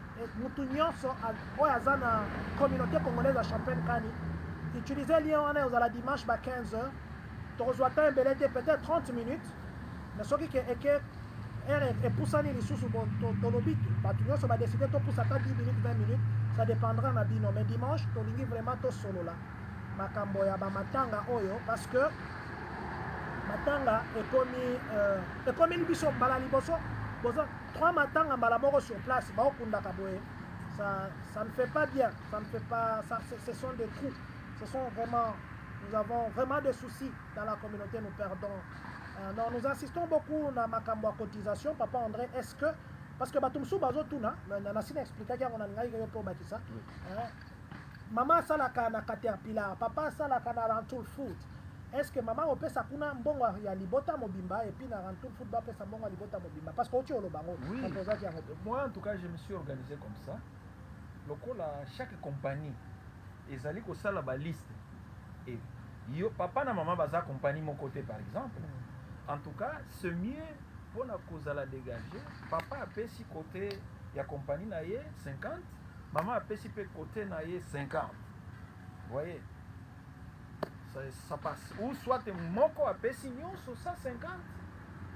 oyo aza na communauté congolaise ya Champagne-Kani utiliser lien wana ozala dimanche ba 15h tokozwa temps ebele te peut-être 30 minutes mais soki eke ere epusani lisusu tolobi bato nyonso badeside topusa ata 10 minutes 20 minutes ça dépendra na bino mais dimanche tolingi vraiment tosolola makambo ya bamatanga oyo parce que matanga ekomi libiso mbala liboso 3 matins en Malamoro sur place, ça ne fait pas bien, ça ne fait pas, ce sont des trous, nous avons vraiment des soucis dans la communauté, nous perdons. Non, nous insistons beaucoup dans ma cotisation, Papa André, est-ce que, parce que Batumsou Bazo Tuna, Nassine expliqué qu'il y a un maman salaka na Caterpillar, papa salaka na Rantoul Food. Est-ce que maman opé ça kuna mbongo ya libota mobimba et puis na Rantoul Food ba pesa mbongo libota mobimba parce que tu olo bango. Oui. Moi en tout cas je me suis organisé comme ça. Lokola chaque compagnie ezali ko sala ba liste et yo papa na maman baza compagnie mon côté par exemple. En tout cas c'est mieux pour na kozala dégager. Papa a pesi côté ya compagnie na ye 50, maman a pesi pe côté na ye 50. Vous voyez? Ça passe. Ou soit moko a pesi nyonso 150.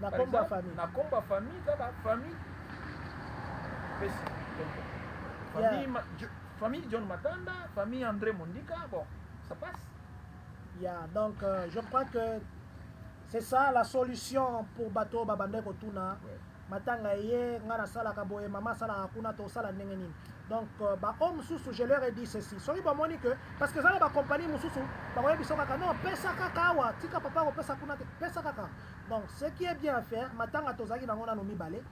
Na komba famille. Na komba famille, la famille. Pesi. Famille, yeah. Famille John Matanda, famille André Mondika, bon, ça passe. Yeah, donc je crois que c'est ça la solution pour Bato Babande Kotuna. Ouais. Matanga ye ngana sala kaboye mama sala kuna to sala ndenge nini. Donc ba homme sous je leur ai dit ceci. Soki ba moni que parce que ça ba compagnie mususu ba koyebi soka non pesa kaka wa tika papa ko pesa kuna pesa kaka. Donc ce qui est bien à faire matanga tozaki nango na no mibale.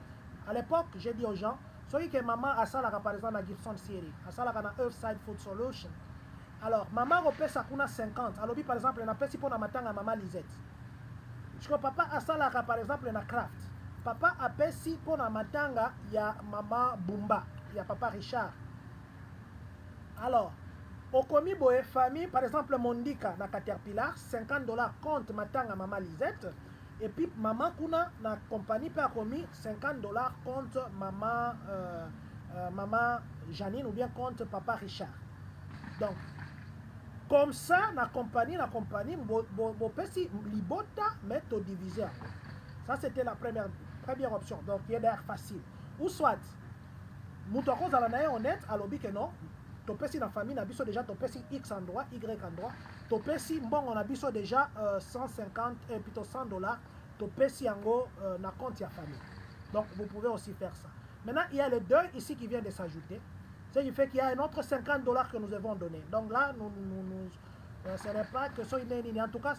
À l'époque, j'ai dit aux gens soki que maman a sala par exemple na Gibson Siri, a sala na Earthside Food Solution. Alors maman ko pesa kuna 50. Alors par exemple na pesi pona matanga maman Lisette. Je crois papa a sala par exemple na Craft. Papa a pesi pour la matanga, il y a maman Bumba, il y a papa Richard. Alors, au commis boé famille, par exemple Mondika na Caterpillar, $50 compte matanga maman Lisette. Et puis maman Kuna na compagnie peut commis $50 compte maman maman Janine ou bien compte papa Richard. Donc, Comme ça, na compagnie, bopesi libota, mais to diviser. Ça, c'était la première option. Donc, il y a l'air facile. Ou soit, moutoko zalanaye honnête, alobi que non, topesi na famille, na biso déjà, topesi X endroit, Y endroit, topesi mbongo na biso déjà 150 et plutôt $100, topesi yango na compte ya famille. Donc, vous pouvez aussi faire ça. Maintenant, il y a les deux ici qui viennent de s'ajouter. Ce qui fait qu'il y a un autre $50 que nous avons donné. Donc là, ce n'est pas que ça, en tout cas,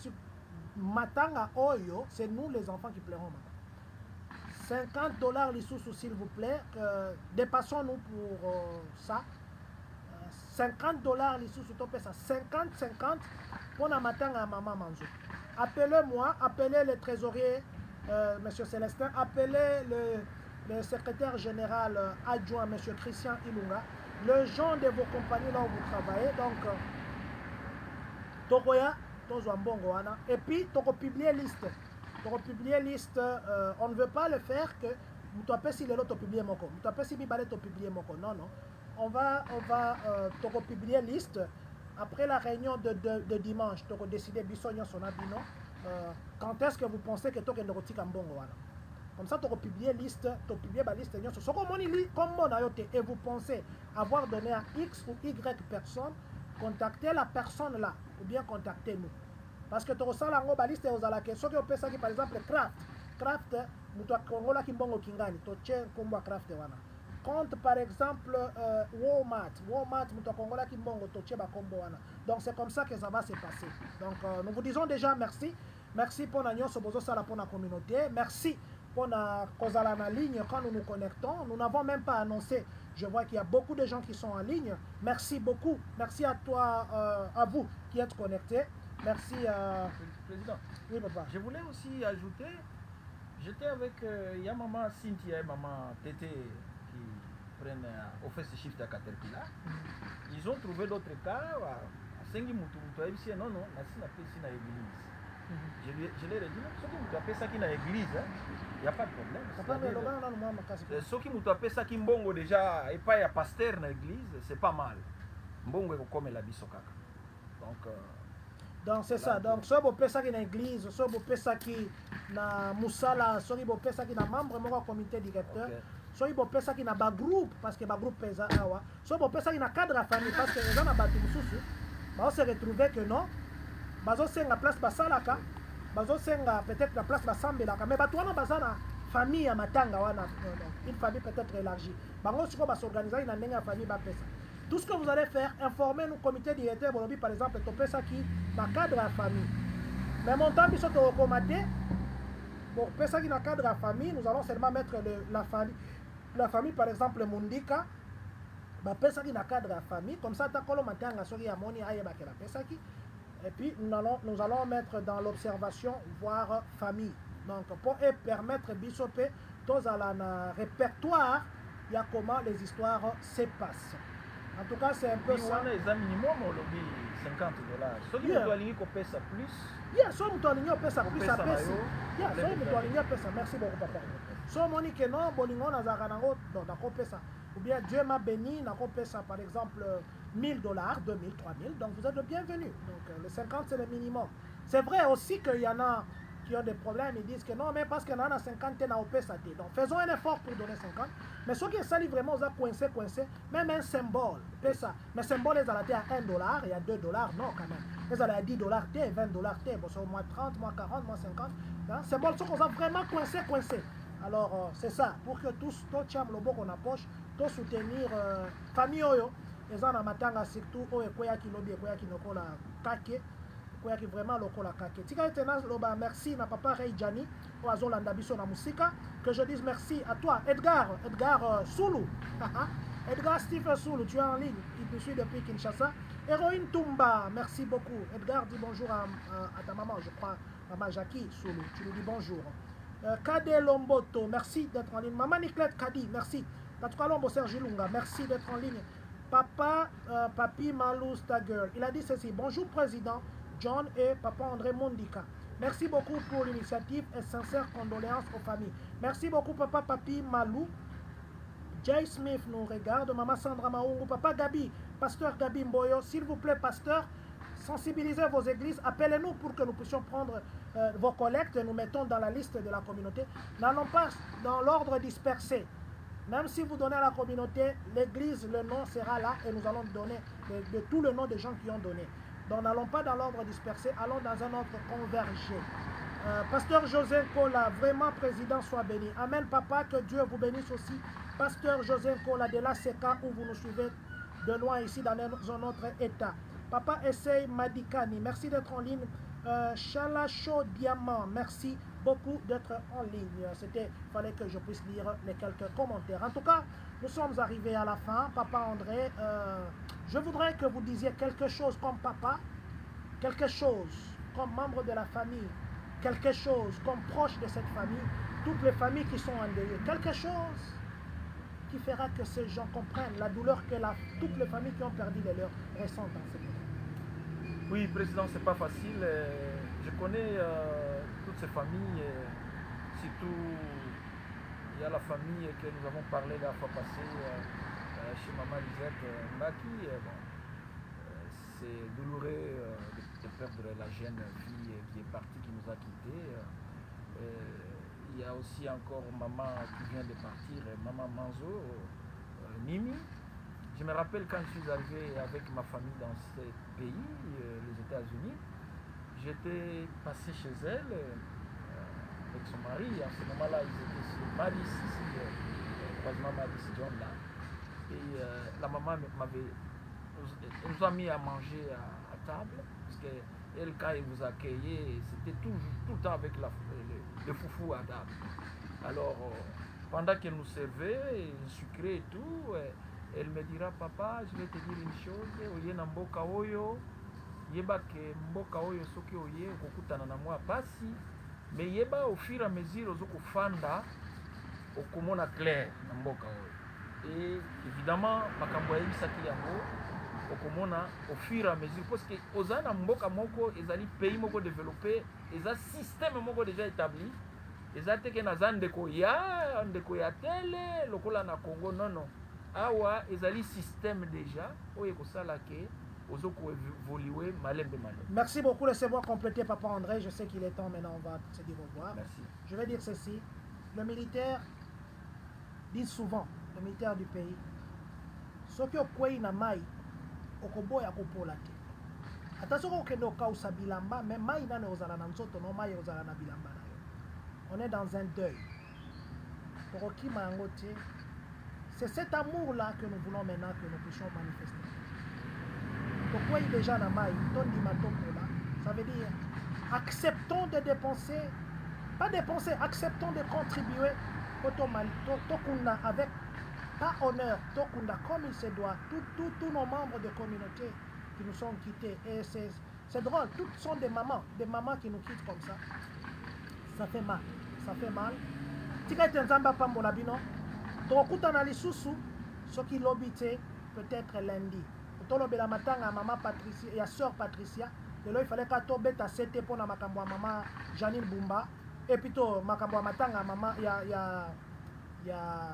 Matanga Oyo, c'est nous les enfants qui plairont. $50 les sous, s'il vous plaît. Dépassons-nous pour ça. $50 les sous, topé ça. 50 pour la Matanga à Maman Manzo. Appelez-moi, appelez le trésorier, Monsieur Célestin, appelez le secrétaire général adjoint, M. Christian Ilunga, le gens de vos compagnies là où vous travaillez. Donc, Tokoya, Tozwambongoana. Et puis, Toko publier liste. Toko publier liste, on ne veut pas le faire que Moutouapé si l'autre publier moko. Moutouapé si Bibale to publier moko. Non, non. On va Toko publier liste. Après la réunion de dimanche, Toko décider Bissonio son abino. Quand est-ce que vous pensez que Toko Ndorotika Mbongoana? Comme ça, tu as publié liste, tu as publié la liste. Et vous pensez avoir donné à X ou Y personne, contactez la personne là, ou bien contactez-nous. Parce que tu as la liste aux ala question que ça qui par exemple craft, tu as Congola qui mbongo kingani, tu tiens comme craft wana. Compte par exemple Walmart, tu as Congola qui mbongo tu tiens combo wana. Donc c'est comme ça que ça va se passer. Donc nous vous disons déjà merci. Merci pour l'agneau sobozo sala pour la communauté. Merci pour la ligne quand nous nous connectons. Nous n'avons même pas annoncé. Je vois qu'il y a beaucoup de gens qui sont en ligne. Merci beaucoup. Merci à toi, à vous qui êtes connectés. Merci. Président. Oui, papa. Je voulais aussi ajouter, j'étais avec, il y a maman Cynthia et maman Tété qui prennent office de shift à Caterpillar. Ils ont trouvé d'autres cas à Sengi Moutoumoutou. Ils non, c'est la église. Je leur ai dit, ce qui m'a appelé ça qui est dans l'église, il n'y a pas de problème. Ce qui m'a appelé ça qui mbongo déjà, et pas il y a pasteur dans l'église, c'est pas mal. Mbongo est comme la bisokaka. Donc c'est ça. Donc ce qui m'a ça qui est dans l'église, ce qui m'a ça qui na musala, ce qui m'a ça qui est membre de mon comité directeur. Ce qui m'a ça qui est dans le groupe, parce que le groupe pèse à Awa. Ce qui m'a ça qui est dans le cadre de la famille, parce que les gens ont battu on s'est retrouvé que non. Bazo senga place basalaka, bazo senga peut-être la place basambelaka, mais batouana bazana famille à matanga wana, une famille peut-être élargie. Bango siko ba s'organiser une ndenge famille ba pesa. Tout ce que vous allez faire, informer nous comité directeur bolobi par exemple to pesa qui na cadre la famille. Mais mon temps biso to recomater pour pesa qui na cadre la famille, nous allons seulement mettre la famille par exemple Mundika ba pesa qui na cadre la famille, comme ça ta kolo matanga soki ya moni ayeba ke la pesa qui. Et puis nous allons mettre dans l'observation, voire famille. Donc pour permettre Bissopé, tous à la répertoire, il y a comment les histoires se passent. En tout cas, c'est un peu ça. Il y a un minimum, on l'a $50. Ceux qui doivent aligner qu'on paie ça plus. Il y a ceux qui doivent aligner qu'on paie ça plus à paie. Il y a ceux qui doivent aligner qu'on paie ça. Merci beaucoup, papa. Ceux moni que non, bolingo na zaranango, donc paie ça. Ou bien Dieu m'a béni, n'a paie ça par exemple $1000, 2000, 3000. Donc vous êtes le bienvenu. Donc les 50 c'est le minimum. C'est vrai aussi qu'il y en a qui ont des problèmes, ils disent que non, mais parce qu'il y en a 50, on peut ça. Donc faisons un effort pour donner 50. Mais ceux qui sont vraiment coincés, même un symbole, paie ça. Mais symbole, ils allaient à $1, il y a $2, non quand même. Ils allaient à $10, $20, bon, c'est au moins 30, moins 40, moins 50. Hein? Symbole, ceux qui sont vraiment coincés. Alors c'est ça, pour que tous le bon qu'on approche, tous soutenir famille oyo, les gens en matanga surtout, oyo koya ki lobi, koya ki noko la kake. Qui vraiment lokola kake. Tika etena loba merci na papa Ray Jani o azolanda biso na musika, que je dise merci à toi Edgar Soulou. Edgar Stephen Soulou, tu es en ligne, il te suit depuis Kinshasa. Héroïne Tumba, merci beaucoup. Edgar dit bonjour à ta maman, je crois, maman Jackie Soulou, tu lui dis bonjour. Kade Lomboto, merci d'être en ligne. Maman Niclette Kadi, merci. Patuka Lombo Serge Lunga, merci d'être en ligne. Papa Papi Malou Stagger, il a dit ceci: bonjour président John et papa André Mondika. Merci beaucoup pour l'initiative et sincères condoléances aux familles. Merci beaucoup papa Papi Malou. Jay Smith nous regarde, maman Sandra Maungu, papa Gabi, pasteur Gabi Mboyo, s'il vous plaît pasteur, sensibilisez vos églises, appelez-nous pour que nous puissions prendre vos collectes et nous mettons dans la liste de la communauté. N'allons pas dans l'ordre dispersé. Même si vous donnez à la communauté, l'église, le nom sera là et nous allons donner de tout le nom des gens qui ont donné. Donc n'allons pas dans l'ordre dispersé, allons dans un ordre convergé. Pasteur José Nkola, vraiment président, soit béni. Amen, papa, que Dieu vous bénisse aussi. Pasteur José Nkola de l'ACK où vous nous suivez de loin ici dans notre état. Papa Essaye Madikani, merci d'être en ligne. Chalacho Diamant, merci beaucoup d'être en ligne. Il fallait que je puisse lire les quelques commentaires. En tout cas, nous sommes arrivés à la fin. Papa André, je voudrais que vous disiez quelque chose comme papa, quelque chose comme membre de la famille, quelque chose comme proche de cette famille, toutes les familles qui sont endeuillées, quelque chose qui fera que ces gens comprennent la douleur que toutes les familles qui ont perdu les leurs ressentent en ce moment. Oui, président, c'est pas facile. Je connais toutes ces familles, surtout il y a la famille que nous avons parlé la fois passée chez Maman Lisette Mbaki. C'est douloureux de perdre la jeune fille qui est partie, qui nous a quittés. Il y a aussi encore maman qui vient de partir, maman Manzo, Nimi. Je me rappelle quand je suis arrivé avec ma famille dans ce pays, les États-Unis, j'étais passé chez elle avec son mari. À ce moment-là, ils étaient sur Maris, ici, croisement Maris John là. Et la maman nous a mis à manger à table, parce qu'elle, quand elle vous accueillait, c'était tout le temps avec le foufou à table. Alors, pendant qu'elle nous servait, sucré et tout, elle me dira, papa, je vais te dire une chose, oye na mboka oyo, yeba ke mboka oyo soki oye okokutana na mwa pasi, mais yeba au fur et à mesure ozokofanda okomona clair na mboka oyo. Et évidemment, makambo ayebisaki yango okomona au fur et à mesure, parce que oza na mboka moko ezali pays moko développé, eza système moko déjà établi, eza teke naza ndeko ya tele lokola na Congo, non. Awa ezali système déjà oye kosala ke ozoko évoluer malembe. Merci beaucoup, laissez-moi compléter papa André, je sais qu'il est temps maintenant, on va se dire au revoir. Merci. Je vais dire ceci, le militaire dit souvent, le militaire du pays, soki okwei na mai okoboya kopola te. Ata soki okende okausa bilamba, mais mai nane ozala na nzoto no mai ozala na bilamba na yo. On est dans un deuil. Tokokima yango te. C'est cet amour-là que nous voulons maintenant que nous puissions manifester. Pourquoi il est déjà dans maï, ça veut dire acceptons de dépenser, pas dépenser, acceptons de contribuer avec pas honneur, comme il se doit, tous nos membres de communauté qui nous sont quittés. Et c'est drôle, toutes sont des mamans qui nous quittent comme ça. Ça fait mal, ça fait mal. Tokutana lisusu soki lobité peut-être lundi. Tolobela matanga maman Patricia et sœur Patricia. Lelo il fallait que beta c'était pour na makambo maman Janine Bumba et puis to makambo matanga maman ya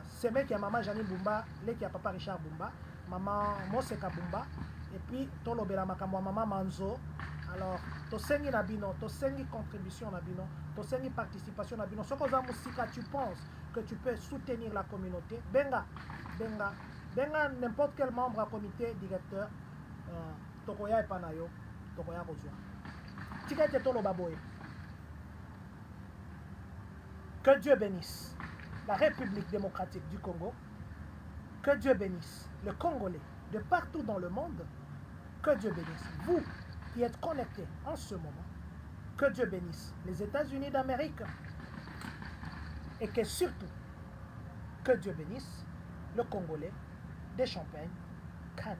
seme qui maman Janine Bumba, les qui a papa Richard Bumba, maman Moseka Bumba et puis tolobela makambo maman Manzo. Alors tosengi na bino, tosengi contribution na bino, tosengi participation na bino. Soko za musika tu penses que tu peux soutenir la communauté, benga n'importe quel membre à comité directeur, tokoya epanayo, tokoya kozwa. Tika ete tolo baboye. Que Dieu bénisse la République démocratique du Congo, que Dieu bénisse le Congolais de partout dans le monde, que Dieu bénisse vous qui êtes connectés en ce moment, que Dieu bénisse les États-Unis d'Amérique, et que surtout, que Dieu bénisse le Congolais de Champagne, Cannes.